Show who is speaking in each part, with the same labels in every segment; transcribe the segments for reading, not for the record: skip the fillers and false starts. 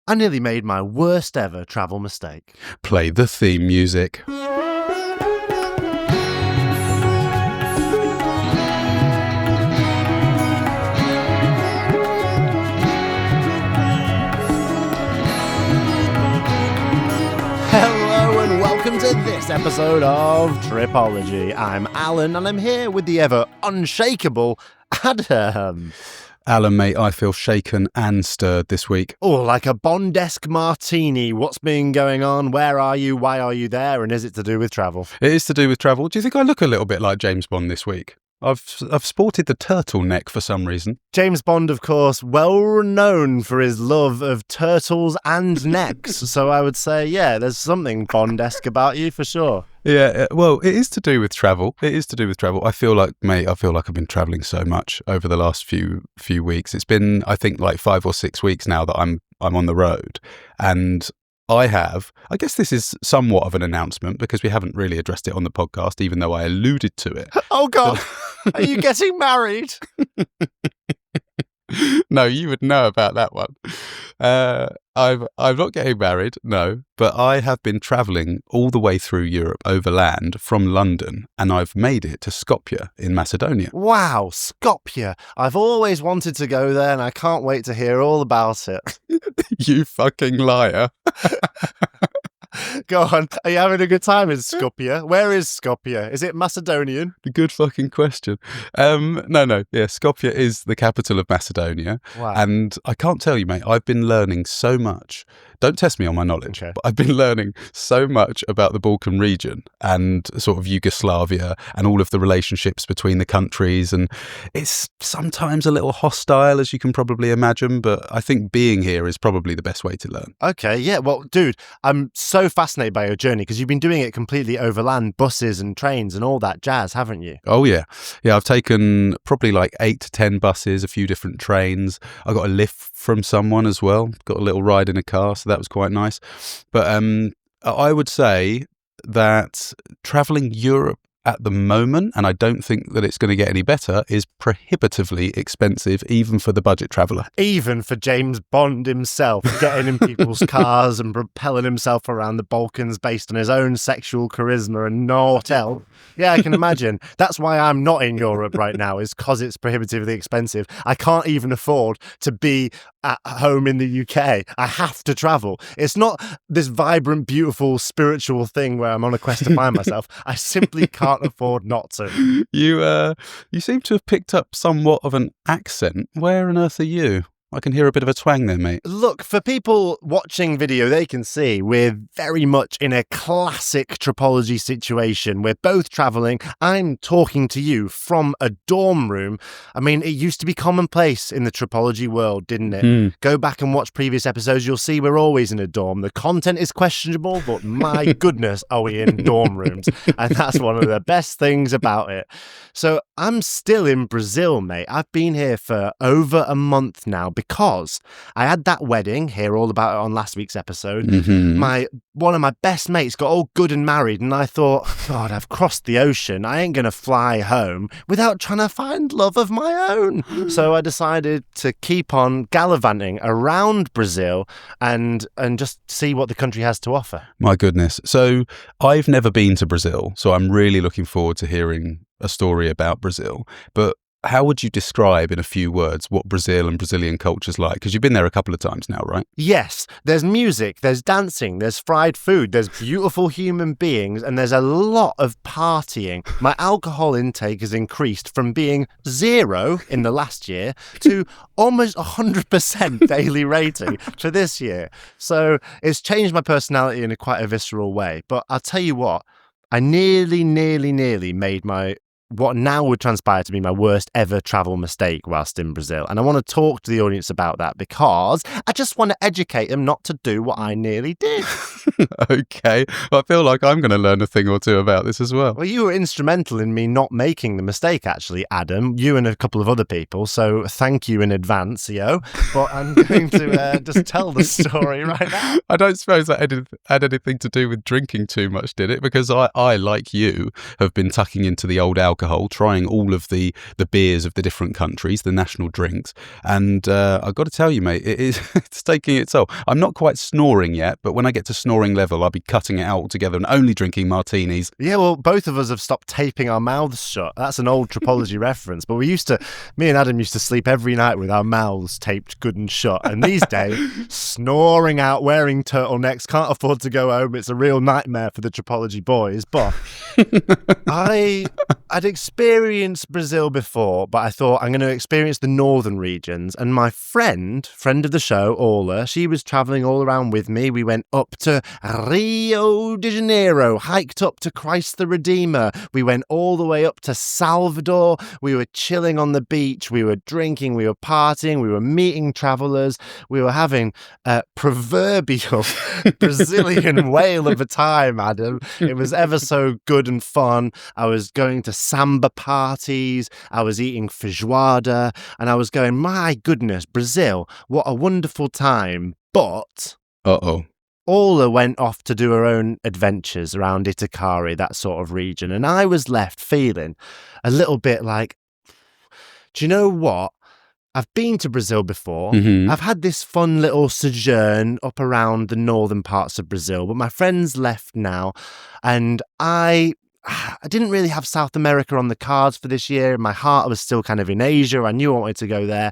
Speaker 1: I nearly made my worst ever travel mistake.
Speaker 2: Play the theme music.
Speaker 1: Hello and welcome to this episode of Tripology. I'm Alun and I'm here with the ever unshakable Adam.
Speaker 2: Alan, mate, I feel shaken and stirred this week.
Speaker 1: Oh, like a Bond-esque martini. What's been going on? Where are you? Why are you there? And is it to do with travel?
Speaker 2: It is to do with travel. Do you think I look a little bit like James Bond this week? I've sported the turtleneck for some reason.
Speaker 1: James Bond, of course, well renowned for his love of turtles and necks. So I would say, yeah, there's something Bond-esque about you for sure.
Speaker 2: Yeah, well, it is to do with travel. I feel like, mate, I've been travelling so much over the last few weeks. It's been, I think, like 5 or 6 weeks now that I'm on the road, and I guess this is somewhat of an announcement because we haven't really addressed it on the podcast, even though I alluded to it.
Speaker 1: Oh, God. Are you getting married?
Speaker 2: No, you would know about that one. I'm not getting married, no, but I have been travelling all the way through Europe overland from London, and I've made it to Skopje in Macedonia.
Speaker 1: Wow, Skopje. I've always wanted to go there and I can't wait to hear all about it.
Speaker 2: You fucking liar.
Speaker 1: Go on. Are you having a good time in Skopje? Where is Skopje? Is it Macedonian?
Speaker 2: Good fucking question. No. Yeah, Skopje is the capital of Macedonia.
Speaker 1: Wow.
Speaker 2: And I can't tell you, mate, I've been learning so much. Don't test me on my knowledge,
Speaker 1: okay.
Speaker 2: But I've been learning so much about the Balkan region and sort of Yugoslavia and all of the relationships between the countries. And it's sometimes a little hostile, as you can probably imagine, but I think being here is probably the best way to learn.
Speaker 1: Okay, yeah. Well, dude, I'm so fascinated by your journey because you've been doing it completely overland, buses and trains and all that jazz, haven't you?
Speaker 2: Oh, yeah. Yeah, I've taken probably like 8 to 10 buses, a few different trains. I got a lift from someone as well. Got a little ride in a car, so that was quite nice. But I would say that travelling Europe at the moment, and I don't think that it's going to get any better, is prohibitively expensive, even for the budget traveller.
Speaker 1: Even for James Bond himself, getting in people's cars and propelling himself around the Balkans based on his own sexual charisma and naught else. Yeah, I can imagine. That's why I'm not in Europe right now, is because it's prohibitively expensive. I can't even afford to be at home in the UK. I have to travel. It's not this vibrant, beautiful, spiritual thing where I'm on a quest to find myself. I simply can't afford not to.
Speaker 2: You seem to have picked up somewhat of an accent. Where on earth are you? I can hear a bit of a twang there, mate.
Speaker 1: Look, for people watching video, they can see we're very much in a classic Tripology situation. We're both travelling. I'm talking to you from a dorm room. I mean, it used to be commonplace in the Tripology world, didn't it? Go back and watch previous episodes. You'll see we're always in a dorm. The content is questionable, but my goodness, are we in dorm rooms? And that's one of the best things about it. So I'm still in Brazil, mate. I've been here for over a month now, because I had that wedding, hear all about it on last week's episode. One of my best mates got all good and married, and I thought, God, I've crossed the ocean. I ain't going to fly home without trying to find love of my own. So I decided to keep on gallivanting around Brazil and just see what the country has to offer.
Speaker 2: My goodness. So I've never been to Brazil, so I'm really looking forward to hearing a story about Brazil. But how would you describe in a few words what Brazil and Brazilian culture's like? Because you've been there a couple of times now, right?
Speaker 1: Yes, there's music, there's dancing, there's fried food, there's beautiful human beings, and there's a lot of partying. My alcohol intake has increased from being 0 in the last year to almost 100% daily rating for this year. So it's changed my personality in quite a visceral way. But I'll tell you what, I nearly made what now would transpire to be my worst ever travel mistake whilst in Brazil. And I want to talk to the audience about that because I just want to educate them not to do what I nearly did.
Speaker 2: Okay. I feel like I'm going to learn a thing or two about this as well.
Speaker 1: Well, you were instrumental in me not making the mistake, actually, Adam. You and a couple of other people. So thank you in advance, yo. But I'm going to just tell the story right now.
Speaker 2: I don't suppose that had anything to do with drinking too much, did it? Because I, like you, have been tucking into the old alcohol alcohol, trying all of the beers of the different countries, the national drinks. And I've got to tell you, mate, it's taking its toll. I'm not quite snoring yet, but when I get to snoring level, I'll be cutting it out altogether and only drinking martinis.
Speaker 1: Yeah, well, both of us have stopped taping our mouths shut. That's an old tripology reference. But me and Adam used to sleep every night with our mouths taped good and shut. And these days, snoring out, wearing turtlenecks, can't afford to go home. It's a real nightmare for the tripology boys. But I'd experienced Brazil before, but I thought I'm going to experience the northern regions. And my friend of the show, Orla, she was traveling all around with me. We went up to Rio de Janeiro, hiked up to Christ the Redeemer. We went all the way up to Salvador. We were chilling on the beach. We were drinking. We were partying. We were meeting travelers. We were having a proverbial Brazilian whale of a time, Adam. It was ever so good and fun. I was going to samba parties. I was eating feijoada. And I was going, my goodness, Brazil, what a wonderful time. But Orla went off to do her own adventures around Itakari, that sort of region. And I was left feeling a little bit like, do you know what? I've been to Brazil before.
Speaker 2: Mm-hmm.
Speaker 1: I've had this fun little sojourn up around the northern parts of Brazil, but my friends left now. And I didn't really have South America on the cards for this year. My heart was still kind of in Asia. I knew I wanted to go there.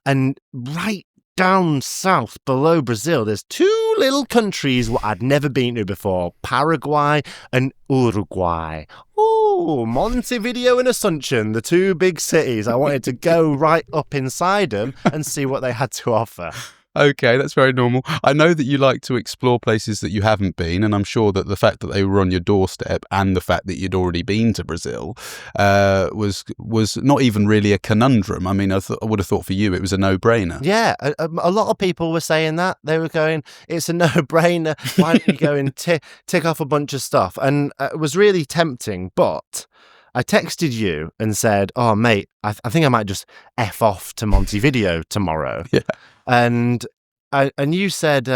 Speaker 1: And right down south below Brazil, there's two little countries what I'd never been to before, Paraguay and Uruguay. Oh, Montevideo and Asunción, the two big cities. I wanted to go right up inside them and see what they had to offer.
Speaker 2: Okay, that's very normal. I know that you like to explore places that you haven't been, and I'm sure that the fact that they were on your doorstep and the fact that you'd already been to Brazil was not even really a conundrum. I mean, I would have thought for you it was a no-brainer.
Speaker 1: Yeah, a lot of people were saying that. They were going, it's a no-brainer. Why don't you go and tick off a bunch of stuff? And it was really tempting, but I texted you and said, oh, mate, I think I might just F off to Montevideo tomorrow.
Speaker 2: Yeah.
Speaker 1: And you said,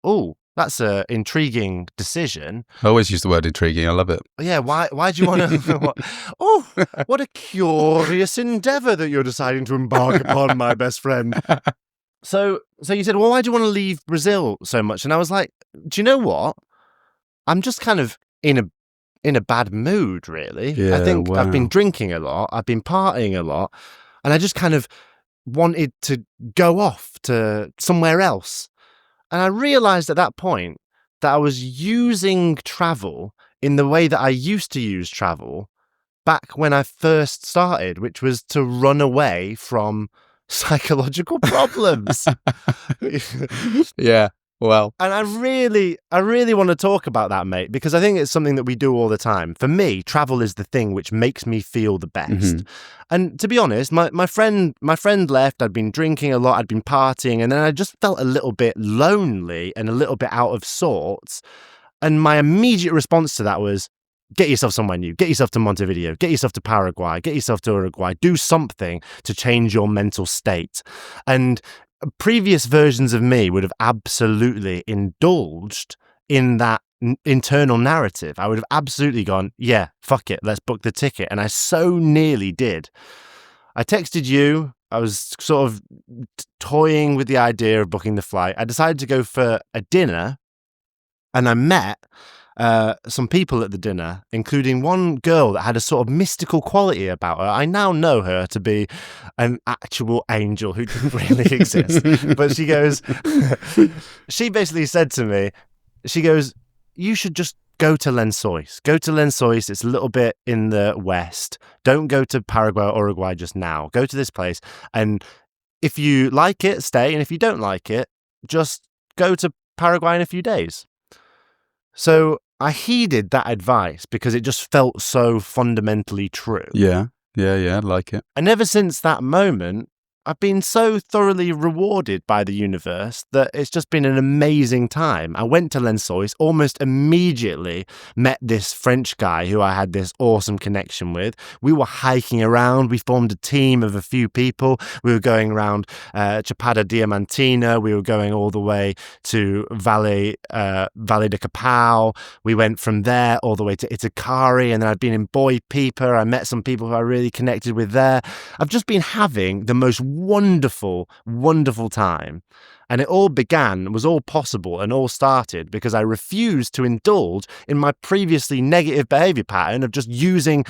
Speaker 1: oh, that's an intriguing decision.
Speaker 2: I always use the word intriguing. I love it.
Speaker 1: Yeah, why do you want to... Oh, what a curious endeavour that you're deciding to embark upon, my best friend. So you said, well, why do you want to leave Brazil so much? And I was like, do you know what? I'm just kind of in a bad mood, really.
Speaker 2: Yeah,
Speaker 1: I think
Speaker 2: wow.
Speaker 1: I've been drinking a lot. I've been partying a lot. And I just kind of wanted to go off to somewhere else. And I realized at that point that I was using travel in the way that I used to use travel back when I first started, which was to run away from psychological problems.
Speaker 2: Yeah. Well,
Speaker 1: and I really want to talk about that, mate, because I think it's something that we do all the time. For me, travel is the thing which makes me feel the best.
Speaker 2: Mm-hmm.
Speaker 1: And to be honest, my friend left. I'd been drinking a lot. I'd been partying, and then I just felt a little bit lonely and a little bit out of sorts. And my immediate response to that was, get yourself somewhere new. Get yourself to Montevideo. Get yourself to Paraguay. Get yourself to Uruguay. Do something to change your mental state. And previous versions of me would have absolutely indulged in that internal narrative. I would have absolutely gone, yeah, fuck it, let's book the ticket. And I so nearly did. I texted you. I was sort of toying with the idea of booking the flight. I decided to go for a dinner, and I met some people at the dinner, including one girl that had a sort of mystical quality about her. I now know her to be an actual angel who didn't really exist. But she basically said to me, she goes, you should just go to Lençóis. Go to Lençóis. It's a little bit in the west. Don't go to Paraguay or Uruguay just now. Go to this place. And if you like it, stay. And if you don't like it, just go to Paraguay in a few days. So I heeded that advice because it just felt so fundamentally true.
Speaker 2: yeah, I like it.
Speaker 1: And ever since that moment, I've been so thoroughly rewarded by the universe that it's just been an amazing time. I went to Lensois, almost immediately met this French guy who I had this awesome connection with. We were hiking around. We formed a team of a few people. We were going around Chapada Diamantina. We were going all the way to Valle de Capao. We went from there all the way to Itakari, and then I'd been in Boy Peeper. I met some people who I really connected with there. I've just been having the most wonderful, wonderful time. And it all began, was all possible and all started because I refused to indulge in my previously negative behavior pattern of just using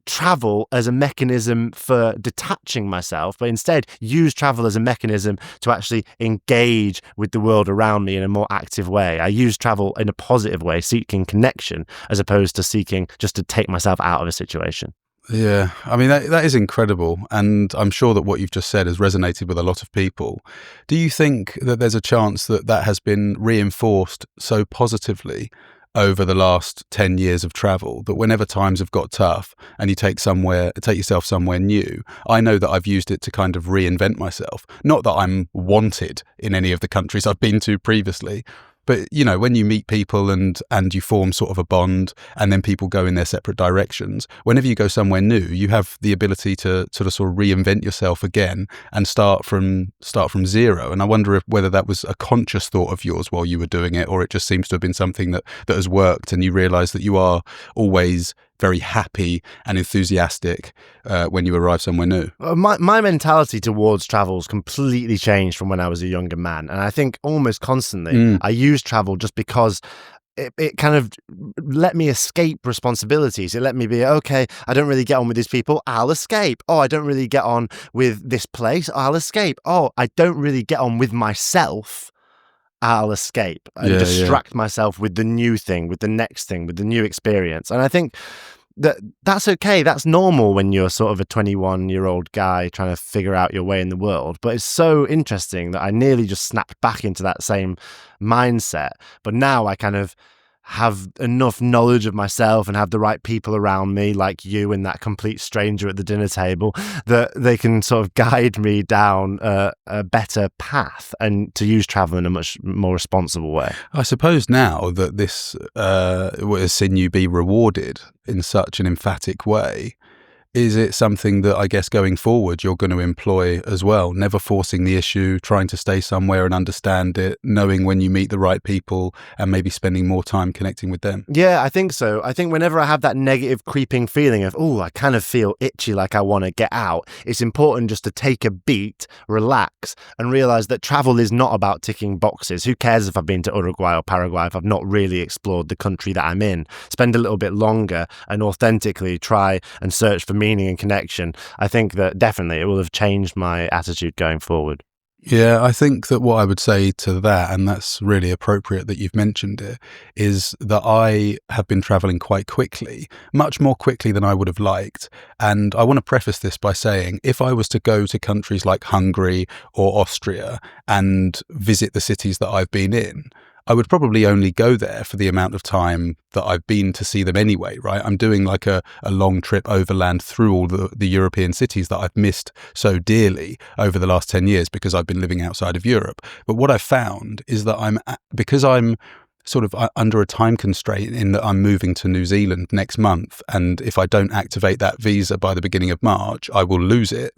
Speaker 1: travel as a mechanism for detaching myself, but instead use travel as a mechanism to actually engage with the world around me in a more active way. I use travel in a positive way, seeking connection as opposed to seeking just to take myself out of a situation.
Speaker 2: Yeah, I mean, that is incredible. And I'm sure that what you've just said has resonated with a lot of people. Do you think that there's a chance that that has been reinforced so positively over the last 10 years of travel that whenever times have got tough and you take yourself somewhere new, I know that I've used it to kind of reinvent myself. Not that I'm wanted in any of the countries I've been to previously, but, you know, when you meet people and you form sort of a bond and then people go in their separate directions, whenever you go somewhere new, you have the ability to sort of reinvent yourself again and start from zero. And I wonder whether that was a conscious thought of yours while you were doing it, or it just seems to have been something that has worked and you realise that you are always very happy and enthusiastic when you arrive somewhere new.
Speaker 1: My mentality towards travel's completely changed from when I was a younger man. And I think almost constantly I use travel just because it kind of let me escape responsibilities. It let me be, okay, I don't really get on with these people, I'll escape. Oh, I don't really get on with this place, I'll escape. Oh, I don't really get on with myself, I'll escape and distract myself with the new thing, with the next thing, with the new experience. And I think that's okay. That's normal when you're sort of a 21-year-old guy trying to figure out your way in the world. But it's so interesting that I nearly just snapped back into that same mindset. But now I kind of have enough knowledge of myself and have the right people around me, like you and that complete stranger at the dinner table, that they can sort of guide me down a better path and to use travel in a much more responsible way.
Speaker 2: I suppose now that this has seen you be rewarded in such an emphatic way, is it something that I guess going forward you're going to employ as well? Never forcing the issue, trying to stay somewhere and understand it, knowing when you meet the right people and maybe spending more time connecting with them.
Speaker 1: Yeah, I think so. I think whenever I have that negative creeping feeling of, oh, I kind of feel itchy, like I want to get out, it's important just to take a beat, relax, and realize that travel is not about ticking boxes. Who cares if I've been to Uruguay or Paraguay if I've not really explored the country that I'm in? Spend a little bit longer and authentically try and search for meaning and connection. I think that definitely it will have changed my attitude going forward.
Speaker 2: Yeah, I think that what I would say to that, and that's really appropriate that you've mentioned it, is that I have been traveling quite quickly, much more quickly than I would have liked. And I want to preface this by saying, if I was to go to countries like Hungary or Austria and visit the cities that I've been in, I would probably only go there for the amount of time that I've been to see them anyway, right? I'm doing like a long trip overland through all the European cities that I've missed so dearly over the last 10 years because I've been living outside of Europe. But what I've found is that because I'm sort of under a time constraint in that I'm moving to New Zealand next month, and if I don't activate that visa by the beginning of March, I will lose it.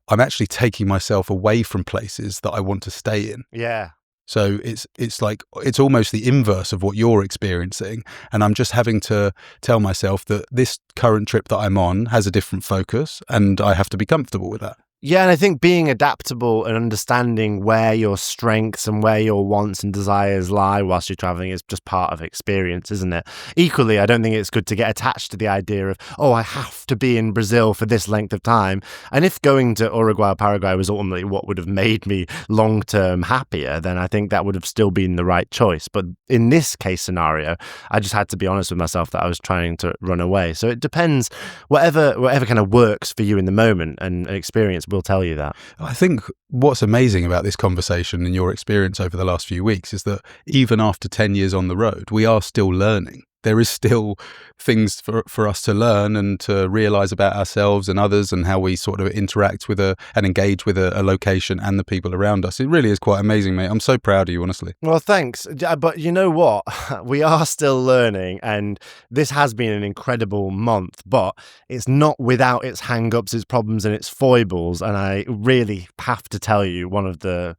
Speaker 2: I'm actually taking myself away from places that I want to stay in.
Speaker 1: Yeah.
Speaker 2: So it's like it's almost the inverse of what you're experiencing, and I'm just having to tell myself that this current trip that I'm on has a different focus, and I have to be comfortable with that.
Speaker 1: Yeah, and I think being adaptable and understanding where your strengths and where your wants and desires lie whilst you're traveling is just part of experience, isn't it? Equally, I don't think it's good to get attached to the idea of, oh, I have to be in Brazil for this length of time. And if going to Uruguay or Paraguay was ultimately what would have made me long-term happier, then I think that would have still been the right choice. But in this case scenario, I just had to be honest with myself that I was trying to run away. So it depends, whatever kind of works for you in the moment, and experience will tell you that.
Speaker 2: I think what's amazing about this conversation and your experience over the last few weeks is that even after 10 years on the road, we are still learning. there is still things for us to learn and to realize about ourselves and others, and how we sort of interact with and engage with a location and the people around us. It really is quite amazing, mate. I'm so proud of you, honestly.
Speaker 1: Well, thanks. But you know what? We are still learning, and this has been an incredible month, but it's not without its hang-ups, its problems, and its foibles. And I really have to tell you one of the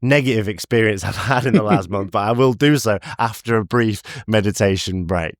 Speaker 1: negative experience I've had in the last month, but I will do so after a brief meditation break.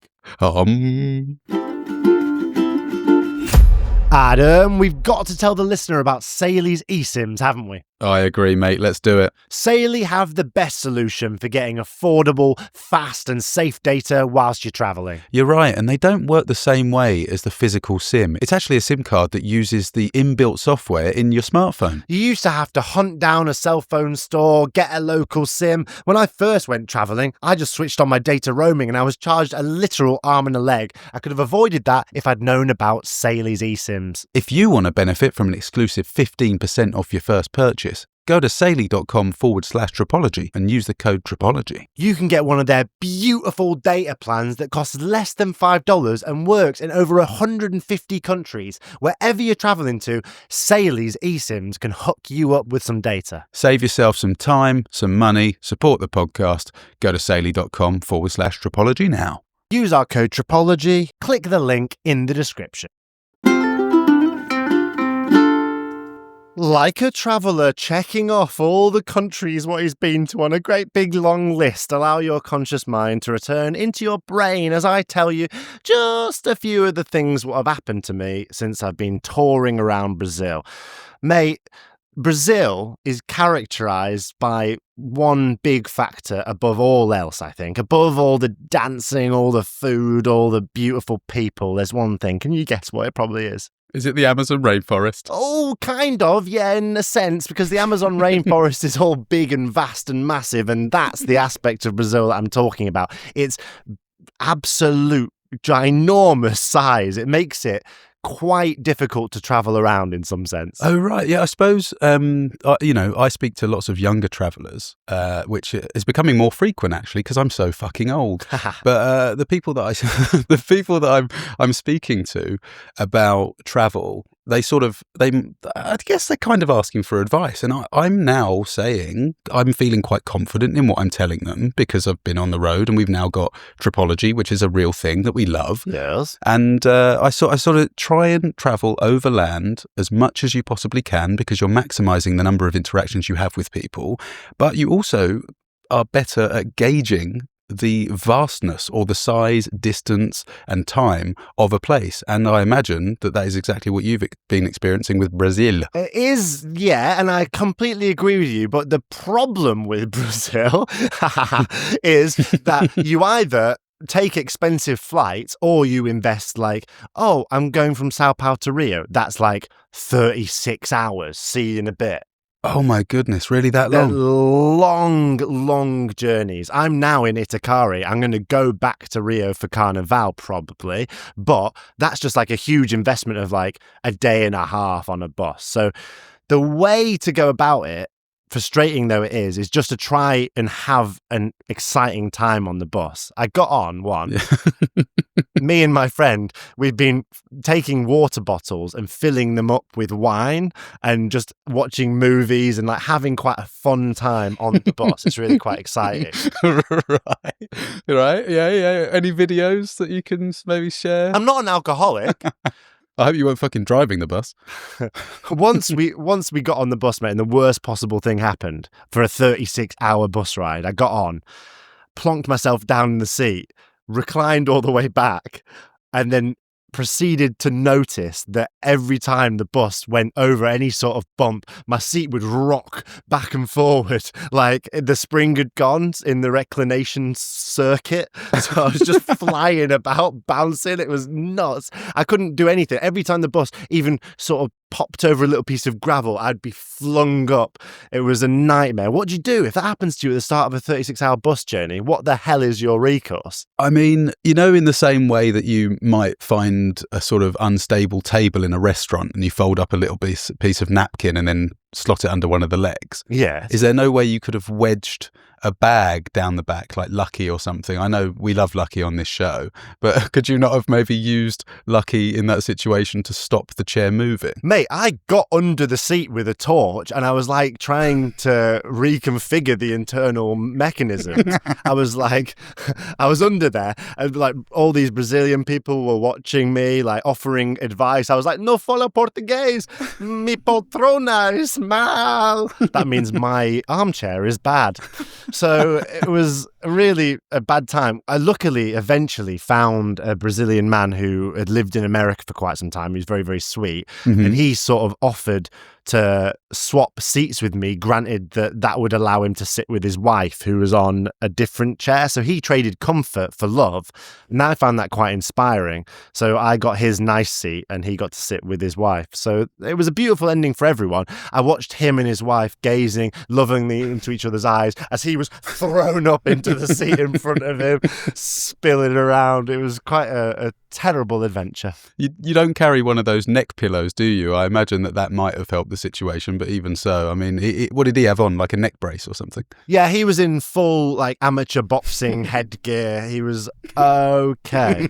Speaker 1: Adam, we've got to tell the listener about Saley's eSIMs, haven't we?
Speaker 2: I agree, mate. Let's do it.
Speaker 1: Saley have the best solution for getting affordable, fast and safe data whilst you're travelling.
Speaker 2: You're right, and they don't work the same way as the physical SIM. It's actually a SIM card that uses the inbuilt software in your smartphone.
Speaker 1: You used to have to hunt down a cell phone store, get a local SIM. When I first went travelling, I just switched on my data roaming and I was charged a literal arm and a leg. I could have avoided that if I'd known about Saley's eSIMs.
Speaker 2: If you want to benefit from an exclusive 15% off your first purchase, go to saley.com/Tripology and use the code Tripology.
Speaker 1: You can get one of their beautiful data plans that costs less than $5 and works in over 150 countries. Wherever you're travelling to, Saley's eSIMs can hook you up with some data.
Speaker 2: Save yourself some time, some money, support the podcast. Go to saley.com/Tripology now.
Speaker 1: Use our code Tripology, click the link in the description. Like a traveller checking off all the countries what he's been to on a great big long list, allow your conscious mind to return into your brain as I tell you just a few of the things what have happened to me since I've been touring around Brazil. Mate, Brazil is characterised by one big factor above all else, I think. Above all the dancing, all the food, all the beautiful people, there's one thing. Can you guess what it probably is?
Speaker 2: Is it the Amazon rainforest?
Speaker 1: Oh, kind of, yeah, in a sense, because the Amazon rainforest is all big and vast and massive, and that's the aspect of Brazil that I'm talking about. It's absolute, ginormous size. It makes it quite difficult to travel around in some sense.
Speaker 2: Oh, right. Yeah, I suppose, I speak to lots of younger travellers, which is becoming more frequent, actually, because I'm so fucking old. But the people that I'm speaking to about travel, I guess they're kind of asking for advice. And I'm now saying I'm feeling quite confident in what I'm telling them because I've been on the road and we've now got Tripology, which is a real thing that we love.
Speaker 1: Yes.
Speaker 2: And I sort of try and travel overland as much as you possibly can because you're maximising the number of interactions you have with people. But you also are better at gauging the vastness or the size, distance and time of a place. And I imagine that is exactly what you've been experiencing with Brazil.
Speaker 1: It is, yeah, and I completely agree with you. But the problem with Brazil is that you either take expensive flights or you invest I'm going from Sao Paulo to Rio. That's 36 hours. See you in a bit.
Speaker 2: Oh my goodness, really that long?
Speaker 1: Long journeys. I'm now in Itacaré. I'm going to go back to Rio for Carnival probably, but that's just a huge investment of a day and a half on a bus. So the way to go about it, frustrating though it is just to try and have an exciting time on the bus. I got on one. Me and my friend, we've been taking water bottles and filling them up with wine and just watching movies and having quite a fun time on the bus. It's really quite exciting.
Speaker 2: Right. Yeah. Any videos that you can maybe share?
Speaker 1: I'm not an alcoholic.
Speaker 2: I hope you weren't fucking driving the bus.
Speaker 1: Once we got on the bus, mate, and the worst possible thing happened for a 36-hour bus ride. I got on, plonked myself down in the seat, reclined all the way back, and then proceeded to notice that every time the bus went over any sort of bump, my seat would rock back and forward like the spring had gone in the reclination circuit. So I was just flying about, bouncing. It was nuts. I couldn't do anything. Every time the bus even sort of popped over a little piece of gravel, I'd be flung up. It was a nightmare. What do you do if that happens to you at the start of a 36-hour bus journey? What the hell is your recourse?
Speaker 2: I mean, in the same way that you might find a sort of unstable table in a restaurant and you fold up a little piece of napkin and then slot it under one of the legs.
Speaker 1: Yeah.
Speaker 2: Is there no way you could have wedged a bag down the back, like Lucky or something. I know we love Lucky on this show, but could you not have maybe used Lucky in that situation to stop the chair moving?
Speaker 1: Mate, I got under the seat with a torch and I was like trying to reconfigure the internal mechanisms. I was under there and like all these Brazilian people were watching me, like offering advice. I was like, no fala português, mi poltrona es mal. That means my armchair is bad. So it was really a bad time. I luckily eventually found a Brazilian man who had lived in America for quite some time. He was very, very sweet. And he sort of offered to swap seats with me, granted that would allow him to sit with his wife, who was on a different chair. So he traded comfort for love. And I found that quite inspiring. So I got his nice seat and he got to sit with his wife. So it was a beautiful ending for everyone. I watched him and his wife gazing lovingly into each other's eyes as he was thrown up into the seat in front of him, spilling around. It was quite a terrible adventure.
Speaker 2: You don't carry one of those neck pillows, do you? I imagine that might have helped the situation, but even so, I mean, what did he have on, like a neck brace or something?
Speaker 1: Yeah, he was in full like amateur boxing headgear. He was okay.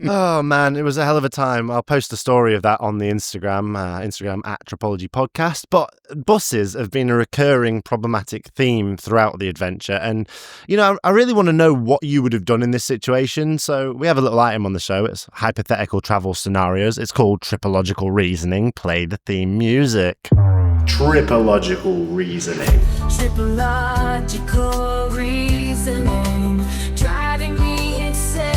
Speaker 1: Oh man, it was a hell of a time. I'll post a story of that on the Instagram at Tropology Podcast. But buses have been a recurring problematic theme throughout the adventure, and you know, I really want to know what you would have done in this situation. So we have a little item on the show. It's hypothetical travel scenarios. It's called Tripological Reasoning. Play the theme music. Tripological Reasoning.
Speaker 3: Tripological reasoning, driving me insane.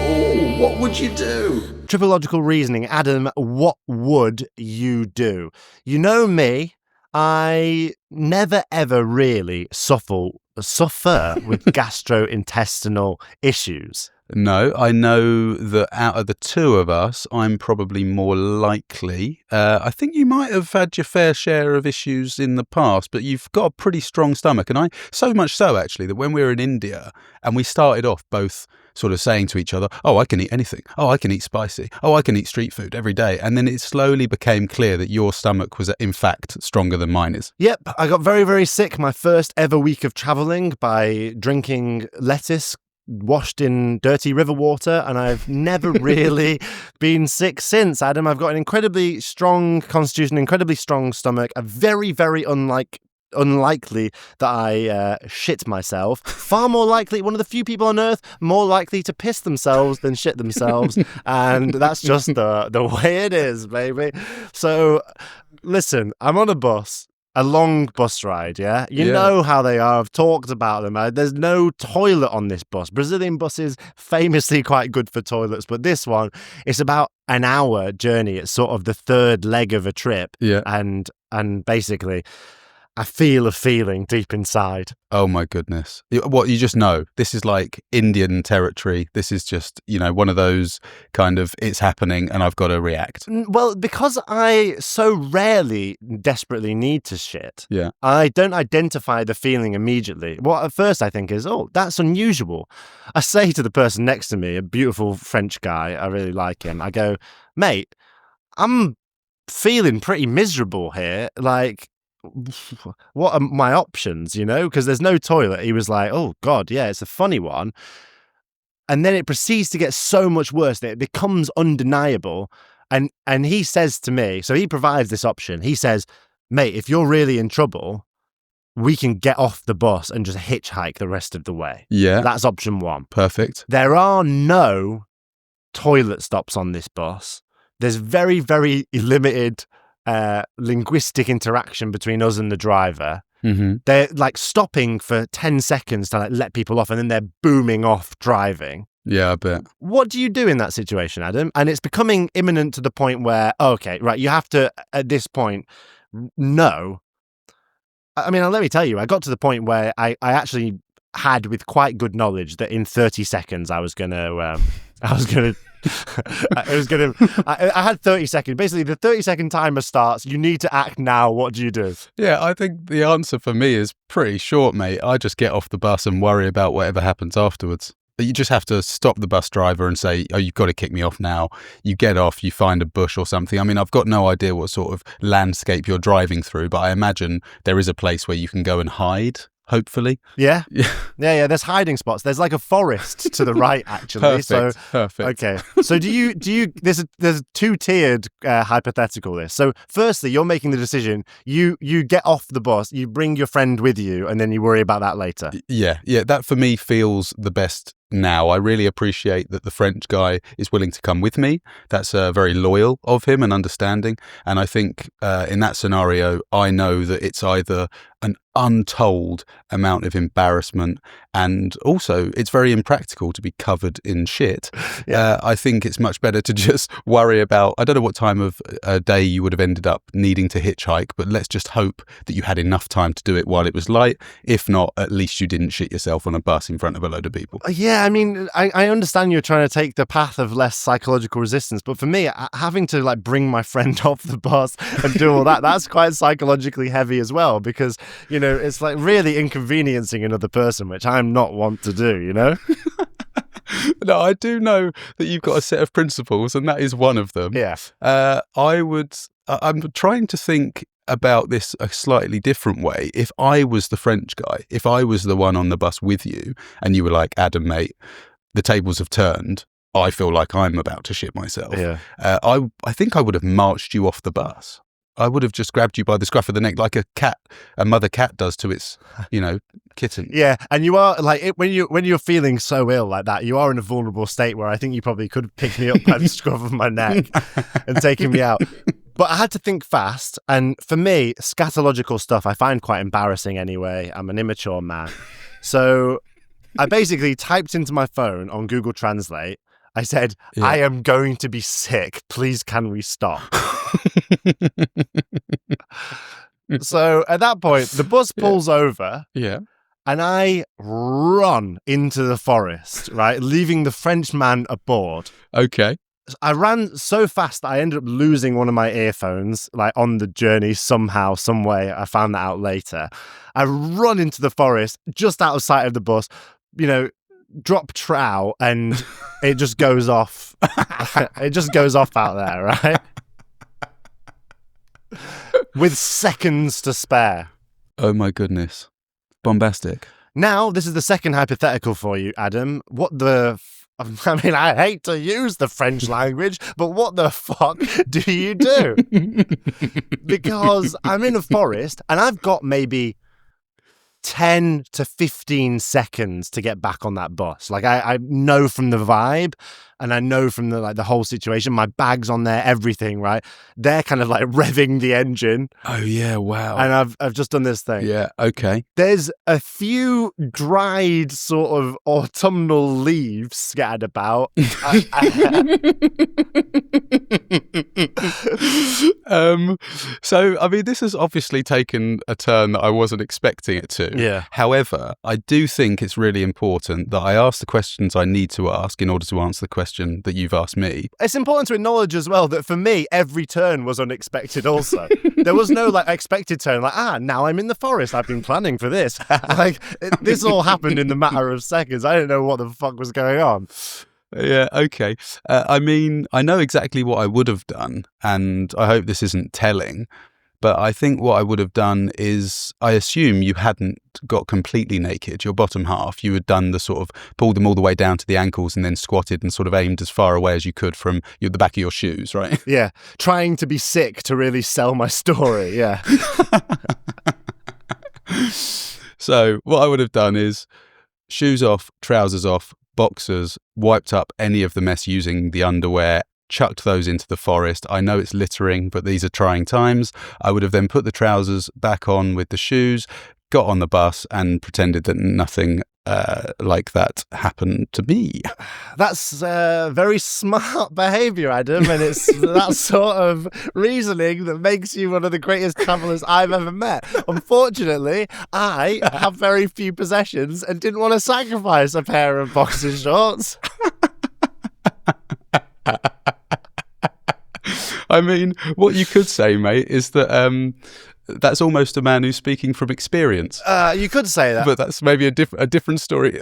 Speaker 1: Oh, what would you do? Tripological Reasoning. Adam, what would you do? You know me, I never ever really suffer with gastrointestinal issues.
Speaker 2: No, I know that out of the two of us, I'm probably more likely. I think you might have had your fair share of issues in the past, but you've got a pretty strong stomach. And so much so, actually, that when we were in India and we started off both sort of saying to each other, oh, I can eat anything. Oh, I can eat spicy. Oh, I can eat street food every day. And then it slowly became clear that your stomach was, in fact, stronger than mine is.
Speaker 1: Yep, I got very, very sick my first ever week of traveling by drinking lettuce washed in dirty river water, and I've never really been sick since. Adam, I've got an incredibly strong constitution, incredibly strong stomach, a very, very unlikely that I shit myself. Far more likely, one of the few people on earth more likely to piss themselves than shit themselves, and that's just the way it is, baby. So listen, I'm on a bus. A long bus ride, yeah? You know how they are. I've talked about them. There's no toilet on this bus. Brazilian buses, famously quite good for toilets, but this one, it's about an hour journey. It's sort of the third leg of a trip.
Speaker 2: Yeah.
Speaker 1: And basically, I feel a feeling deep inside.
Speaker 2: Oh my goodness. What, you just know, this is like Indian territory. This is just, one of those kind of, it's happening and I've got to react.
Speaker 1: Well, because I so rarely desperately need to shit,
Speaker 2: yeah,
Speaker 1: I don't identify the feeling immediately. What at first I think is, oh, that's unusual. I say to the person next to me, a beautiful French guy, I really like him, I go, mate, I'm feeling pretty miserable here. Like, what are my options, because there's no toilet. He was like, oh God, yeah, it's a funny one. And then it proceeds to get so much worse that it becomes undeniable. And he says to me, so he provides this option. He says, mate, if you're really in trouble, we can get off the bus and just hitchhike the rest of the way.
Speaker 2: Yeah.
Speaker 1: That's option one.
Speaker 2: Perfect.
Speaker 1: There are no toilet stops on this bus. There's very, very limited linguistic interaction between us and the driver.
Speaker 2: Mm-hmm.
Speaker 1: They're like stopping for 10 seconds to like let people off, and then they're booming off driving.
Speaker 2: Yeah, I bet.
Speaker 1: What do you do in that situation, Adam? And it's becoming imminent to the point where, okay, right, you have to, at this point, know. I mean, let me tell you, I got to the point where I actually had with quite good knowledge that in 30 seconds I had 30 seconds. Basically, the 30-second timer starts. You need to act now. What do you do?
Speaker 2: Yeah, I think the answer for me is pretty short, mate. I just get off the bus and worry about whatever happens afterwards. You just have to stop the bus driver and say, oh, you've got to kick me off now. You get off, you find a bush or something. I mean, I've got no idea what sort of landscape you're driving through, but I imagine there is a place where you can go and hide. hopefully.
Speaker 1: Yeah?
Speaker 2: Yeah.
Speaker 1: Yeah. There's hiding spots. There's like a forest to the right, actually.
Speaker 2: Perfect.
Speaker 1: Okay. So do you? There's a two-tiered hypothetical. This. So firstly, you're making the decision. You get off the bus. You bring your friend with you, and then you worry about that later.
Speaker 2: Yeah. That for me feels the best now. I really appreciate that the French guy is willing to come with me. That's very loyal of him and understanding. And I think in that scenario, I know that it's either an untold amount of embarrassment, and also it's very impractical to be covered in shit.
Speaker 1: Yeah.
Speaker 2: I think it's much better to just worry about, I don't know what time of day you would have ended up needing to hitchhike, but let's just hope that you had enough time to do it while it was light. If not, at least you didn't shit yourself on a bus in front of a load of people.
Speaker 1: Yeah, I mean, I understand you're trying to take the path of less psychological resistance, but for me, having to like bring my friend off the bus and do all that, that's quite psychologically heavy as well, because, you know, it's like really inconveniencing another person, which I'm not want to do, you know?
Speaker 2: No, I do know that you've got a set of principles, and that is one of them.
Speaker 1: Yeah.
Speaker 2: I'm trying to think about this a slightly different way. If I was the French guy, if I was the one on the bus with you, and you were like, Adam, mate, the tables have turned, I feel like I'm about to shit myself.
Speaker 1: Yeah.
Speaker 2: I think I would have marched you off the bus. I would have just grabbed you by the scruff of the neck like a mother cat does to its, kitten.
Speaker 1: Yeah, and you are like when you're feeling so ill like that, you are in a vulnerable state where I think you probably could pick me up by the scruff of my neck and taking me out. But I had to think fast, and for me, scatological stuff I find quite embarrassing anyway. I'm an immature man, so I basically typed into my phone on Google Translate. I said,
Speaker 2: Yeah.
Speaker 1: I am going to be sick. Please, can we stop? So at that point, the bus pulls over.
Speaker 2: Yeah.
Speaker 1: And I run into the forest, right, leaving the Frenchman aboard.
Speaker 2: Okay.
Speaker 1: I ran so fast that I ended up losing one of my earphones, like on the journey somehow, some way. I found that out later. I run into the forest just out of sight of the bus, drop trow, and it just goes off. It just goes off out there, right? With seconds to spare.
Speaker 2: Oh my goodness. Bombastic.
Speaker 1: Now, this is the second hypothetical for you, Adam. I hate to use the French language, but what the fuck do you do? Because I'm in a forest and I've got maybe 10 to 15 seconds to get back on that bus. Like I know from the vibe, and I know from the whole situation, my bag's on there, everything, right? They're kind of like revving the engine.
Speaker 2: Oh yeah, wow.
Speaker 1: And I've just done this thing.
Speaker 2: Yeah, okay.
Speaker 1: There's a few dried sort of autumnal leaves scattered about.
Speaker 2: So, I mean, this has obviously taken a turn that I wasn't expecting it to.
Speaker 1: Yeah.
Speaker 2: However, I do think it's really important that I ask the questions I need to ask in order to answer the question that you've asked me.
Speaker 1: It's important to acknowledge as well that for me, every turn was unexpected also. There was no expected turn, now I'm in the forest. I've been planning for this. This all happened in the matter of seconds. I didn't know what the fuck was going on.
Speaker 2: Yeah, okay. I mean, I know exactly what I would have done, and I hope this isn't telling, but I think what I would have done is, I assume you hadn't got completely naked, your bottom half. You had done the sort of, pulled them all the way down to the ankles and then squatted and sort of aimed as far away as you could from the back of your shoes, right?
Speaker 1: Yeah, trying to be sick to really sell my story, yeah.
Speaker 2: So what I would have done is shoes off, trousers off, boxers, wiped up any of the mess using the underwear, chucked those into the forest. I know it's littering, but these are trying times. I would have then put the trousers back on with the shoes, got on the bus and pretended that nothing like that happened to me.
Speaker 1: That's very smart behaviour, Adam, and it's that sort of reasoning that makes you one of the greatest travellers I've ever met. Unfortunately, I have very few possessions and didn't want to sacrifice a pair of boxer shorts.
Speaker 2: I mean, what you could say, mate, is that That's almost a man who's speaking from experience.
Speaker 1: You could say that.
Speaker 2: But that's maybe a different story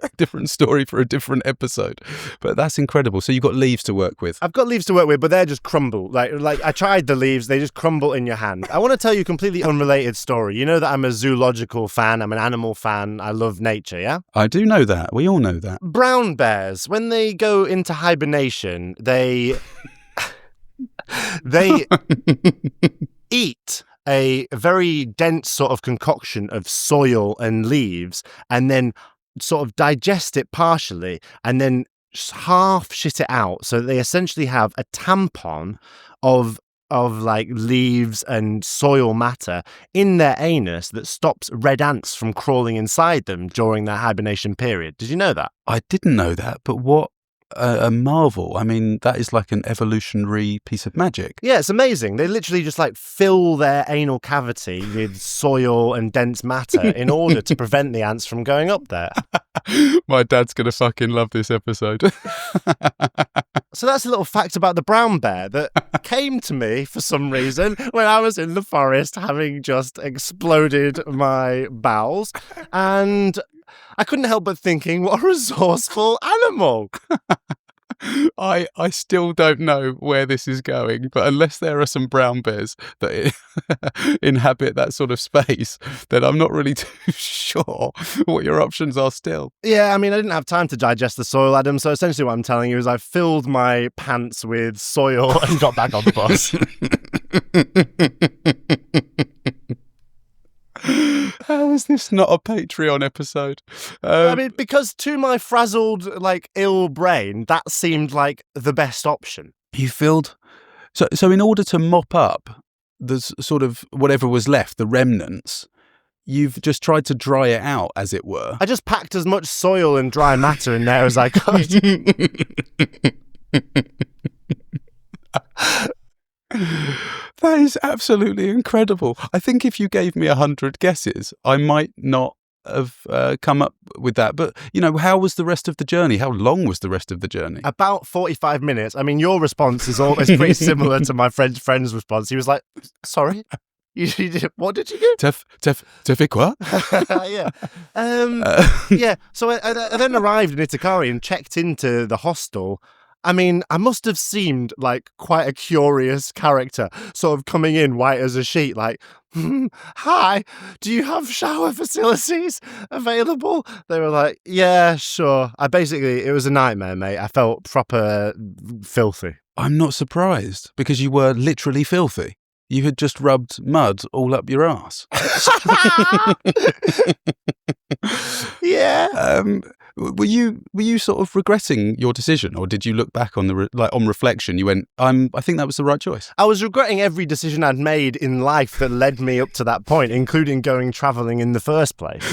Speaker 2: for a different episode. But that's incredible. So you've got leaves to work with.
Speaker 1: I've got leaves to work with, but they're just crumble. Like I tried the leaves, they just crumble in your hand. I want to tell you a completely unrelated story. You know that I'm a zoological fan, I'm an animal fan, I love nature, yeah?
Speaker 2: I do know that. We all know that.
Speaker 1: Brown bears, when they go into hibernation, they eat a very dense sort of concoction of soil and leaves and then sort of digest it partially and then half shit it out. So they essentially have a tampon of like leaves and soil matter in their anus that stops red ants from crawling inside them during their hibernation period. Did you know that?
Speaker 2: I didn't know that, but what a marvel. I mean, that is like an evolutionary piece of magic.
Speaker 1: Yeah, it's amazing. They literally just like fill their anal cavity with soil and dense matter in order to prevent the ants from going up there.
Speaker 2: My dad's going to fucking love this episode.
Speaker 1: So that's a little fact about the brown bear that came to me for some reason when I was in the forest having just exploded my bowels. And I couldn't help but thinking, what a resourceful animal.
Speaker 2: I still don't know where this is going, but unless there are some brown bears that inhabit that sort of space, then I'm not really too sure what your options are still.
Speaker 1: Yeah, I mean, I didn't have time to digest the soil, Adam, so essentially what I'm telling you is I filled my pants with soil and got back on the bus.
Speaker 2: How is this not a Patreon episode?
Speaker 1: I mean, because to my frazzled, like, ill brain, that seemed like the best option.
Speaker 2: You filled... So in order to mop up the sort of whatever was left, the remnants, you've just tried to dry it out, as it were.
Speaker 1: I just packed as much soil and dry matter in there as I could.
Speaker 2: That is absolutely incredible. I think if you gave me 100 guesses, I might not have come up with that. But, you know, how was the rest of the journey? How long was the rest of the journey?
Speaker 1: About 45 minutes. I mean, your response is pretty similar to my friend's response. He was like, sorry? You did, what did you do?
Speaker 2: T'as fait quoi?
Speaker 1: Yeah. Yeah. So I then arrived in Itakari and checked into the hostel. I mean, I must have seemed like quite a curious character, sort of coming in white as a sheet, like, hi, do you have shower facilities available? They were like, yeah, sure. It was a nightmare, mate. I felt proper filthy.
Speaker 2: I'm not surprised, because you were literally filthy. You had just rubbed mud all up your ass.
Speaker 1: Yeah.
Speaker 2: Were you sort of regretting your decision, or did you look back on on reflection? You went, I think that was the right choice.
Speaker 1: I was regretting every decision I'd made in life that led me up to that point, including going travelling in the first place.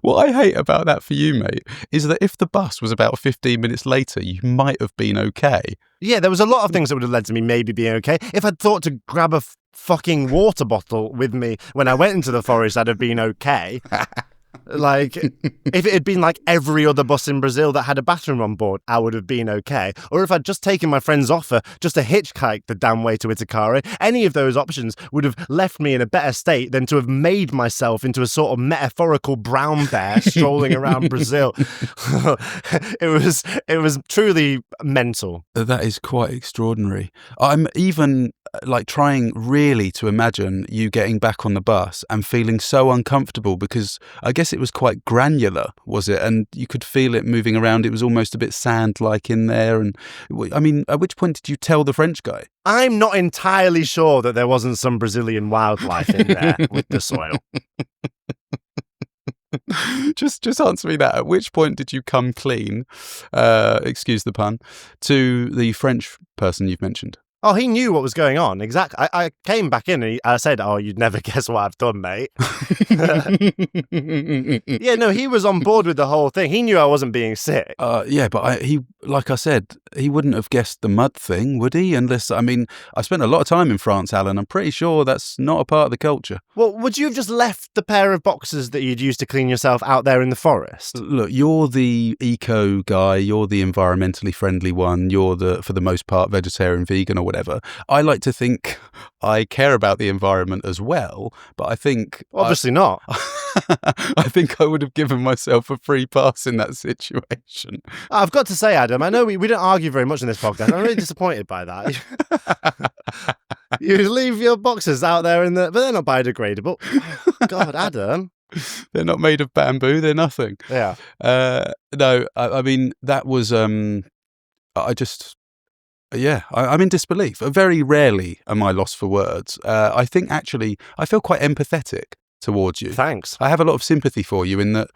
Speaker 2: What I hate about that for you, mate, is that if the bus was about 15 minutes later, you might have been okay.
Speaker 1: Yeah, there was a lot of things that would have led to me maybe being okay. If I'd thought to grab a fucking water bottle with me when I went into the forest, I'd have been okay. Like, if it had been like every other bus in Brazil that had a bathroom on board, I would have been okay. Or if I'd just taken my friend's offer just to hitchhike the damn way to Itakari, any of those options would have left me in a better state than to have made myself into a sort of metaphorical brown bear strolling around Brazil. It was truly mental.
Speaker 2: That is quite extraordinary. I'm even like trying really to imagine you getting back on the bus and feeling so uncomfortable, because I guess it was quite granular, was it? And you could feel it moving around. It was almost a bit sand-like in there. And I mean, at which point did you tell the French guy?
Speaker 1: I'm not entirely sure that there wasn't some Brazilian wildlife in there with the soil.
Speaker 2: Just answer me that. At which point did you come clean, excuse the pun, to the French person you've mentioned?
Speaker 1: Oh, he knew what was going on. Exactly. I came back in and I said, oh, you'd never guess what I've done, mate. Yeah, no, he was on board with the whole thing. He knew I wasn't being sick.
Speaker 2: Yeah, but he, like I said, he wouldn't have guessed the mud thing, would he? Unless, I mean, I spent a lot of time in France, Alun. I'm pretty sure that's not a part of the culture.
Speaker 1: Well, would you have just left the pair of boxers that you'd used to clean yourself out there in the forest?
Speaker 2: Look, you're the eco guy. You're the environmentally friendly one. You're the, for the most part, vegetarian, vegan, or whatever. I like to think I care about the environment as well, but I think
Speaker 1: Obviously not.
Speaker 2: I think I would have given myself a free pass in that situation.
Speaker 1: I've got to say, Adam, I know we don't argue very much in this podcast. I'm really disappointed by that. You leave your boxes out there but they're not biodegradable. Oh, God, Adam.
Speaker 2: They're not made of bamboo. They're nothing.
Speaker 1: Yeah.
Speaker 2: No, I mean, that was, I'm in disbelief. Very rarely am I lost for words. I think actually I feel quite empathetic towards you.
Speaker 1: Thanks.
Speaker 2: I have a lot of sympathy for you in that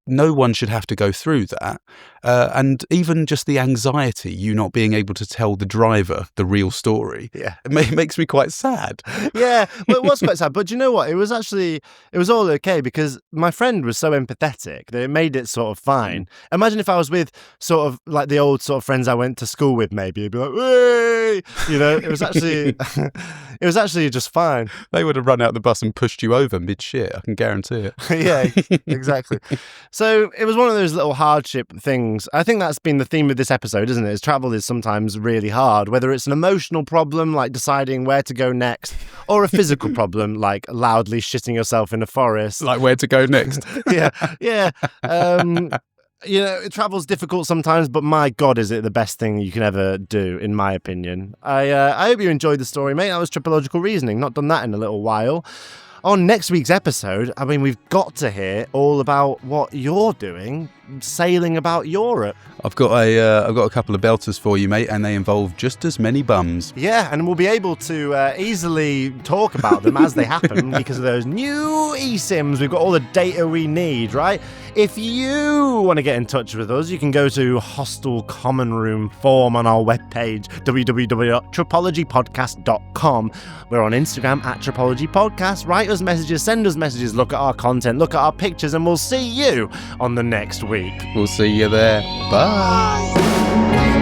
Speaker 2: no one should have to go through that. And even just the anxiety, you not being able to tell the driver the real story, it makes me quite sad.
Speaker 1: Yeah, well, it was quite sad. But you know what? It was all okay because my friend was so empathetic that it made it sort of fine. Imagine if I was with sort of like the old sort of friends I went to school with, maybe. It'd be like, "Hey!" You know, it was actually just fine.
Speaker 2: They would have run out the bus and pushed you over mid-shit, I can guarantee it.
Speaker 1: Yeah, exactly. So it was one of those little hardship things. I think that's been the theme of this episode, isn't it? Is travel is sometimes really hard, whether it's an emotional problem like deciding where to go next, or a physical problem like loudly shitting yourself in a forest.
Speaker 2: Like where to go next.
Speaker 1: Yeah. You know, travel's difficult sometimes, but my God, is it the best thing you can ever do, in my opinion. I hope you enjoyed the story, mate. That was Tripological Reasoning. Not done that in a little while. On next week's episode, I mean, we've got to hear all about what you're doing sailing about Europe.
Speaker 2: I've got a couple of belters for you, mate, and they involve just as many bums.
Speaker 1: Yeah, and we'll be able to easily talk about them as they happen because of those new eSIMs. We've got all the data we need, right? If you want to get in touch with us, you can go to Hostel Common Room form on our webpage, www.tropologypodcast.com. We're on Instagram at Tropology Podcast. Write us messages, send us messages, look at our content, look at our pictures, and we'll see you on the next week.
Speaker 2: We'll see you there. Bye.